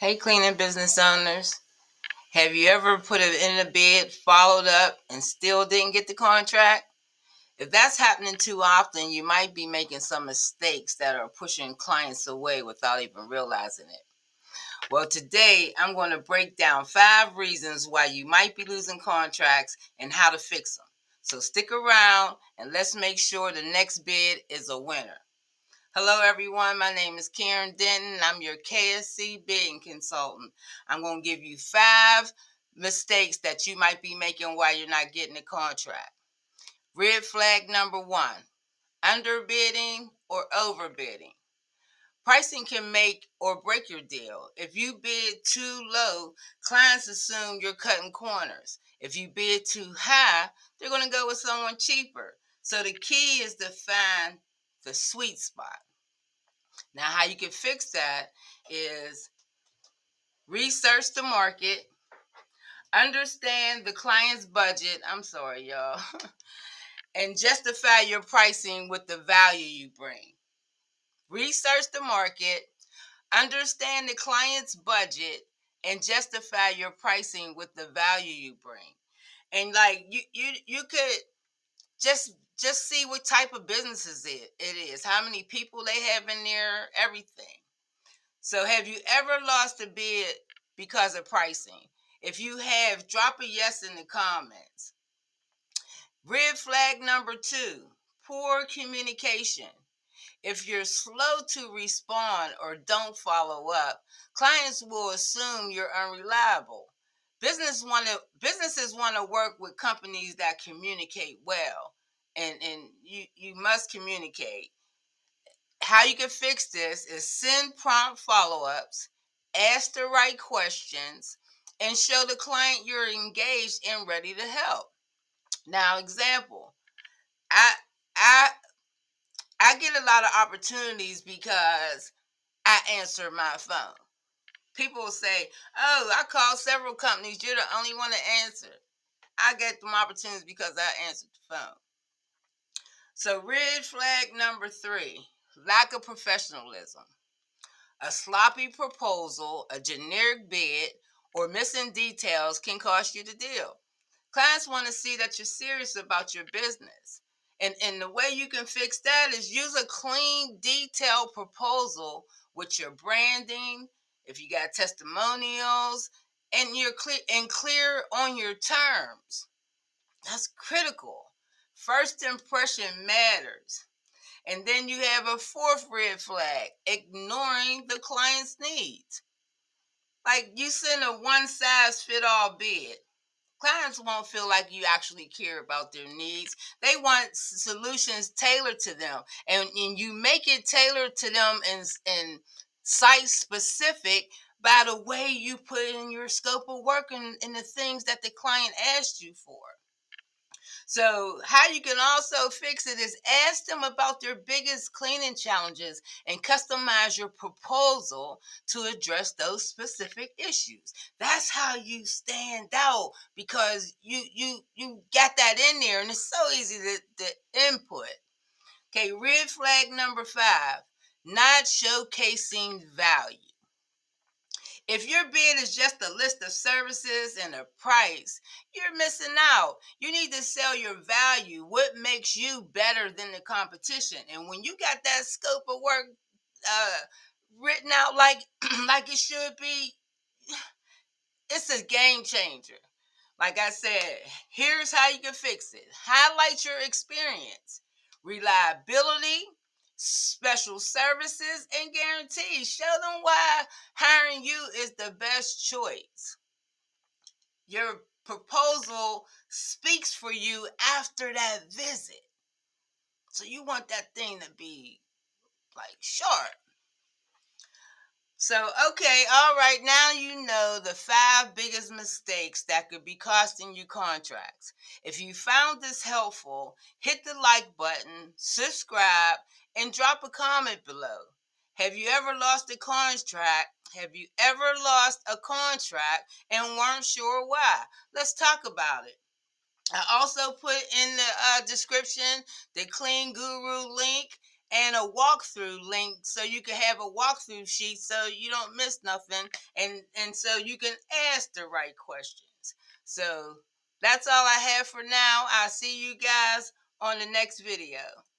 Hey, cleaning business owners. Have you ever put it in a bid, followed up, and still didn't get the contract? If that's happening too often, you might be making some mistakes that are pushing clients away without even realizing it. Well, today I'm going to break down 5 reasons why you might be losing contracts and how to fix them. So stick around and let's make sure the next bid is a winner. Hello, everyone. My name is Karen Denton. I'm your KSC bidding consultant. I'm going to give you 5 mistakes that you might be making while you're not getting a contract. Red flag number 1, underbidding or overbidding. Pricing can make or break your deal. If you bid too low, clients assume you're cutting corners. If you bid too high, they're going to go with someone cheaper. So the key is to find the sweet spot. Now, how you can fix that is research the market, understand the client's budget. I'm sorry, y'all. And justify your pricing with the value you bring. Research the market, understand the client's budget, and justify your pricing with the value you bring. And like you could just see what type of businesses it is, how many people they have in there, everything. So have you ever lost a bid because of pricing? If you have, drop a yes in the comments. Red flag number 2, poor communication. If you're slow to respond or don't follow up, clients will assume you're unreliable. Businesses want to work with companies that communicate well, and you must communicate. How you can fix this is send prompt follow-ups, ask the right questions, and show the client you're engaged and ready to help. Now, example, I I I get a lot of opportunities because I answer my phone. People will say, "Oh, I called several companies. You're the only one to answer." I get them opportunities because I answered the phone. So, red flag number 3, lack of professionalism. A sloppy proposal, a generic bid, or missing details can cost you the deal. Clients want to see that you're serious about your business. And the way you can fix that is use a clean, detailed proposal with your branding, if you got testimonials, and you're clear on your terms. That's critical. First impression matters. And then you have a 4th red flag, ignoring the client's needs. Like you send a one size fit all bid. Clients won't feel like you actually care about their needs. They want solutions tailored to them. And you make it tailored to them and site specific by the way you put in your scope of work and the things that the client asked you for. So, how you can also fix it is ask them about their biggest cleaning challenges and customize your proposal to address those specific issues. That's how you stand out because you got that in there and it's so easy to input. Okay, red flag number 5, not showcasing value. If your bid is just a list of services and a price, you're missing out. You need to sell your value, what makes you better than the competition. And when you got that scope of work uh, written out like like it should be, it's a game changer. Like I said, here's how you can fix it. Highlight your experience, reliability, special services, and guarantees. Show them why hiring you is the best choice. Your proposal speaks for you after that visit. So you want that thing to be like sharp. So, okay, all right, now you know the 5 biggest mistakes that could be costing you contracts. If you found this helpful, hit the like button, subscribe, and drop a comment below. Have you ever lost a contract? Have you ever lost a contract and weren't sure why? Let's talk about it. I also put in the description the Clean Guru link, and a walkthrough link so you can have a walkthrough sheet so you don't miss nothing, and so you can ask the right questions. So that's all I have for now. I'll see you guys on the next video.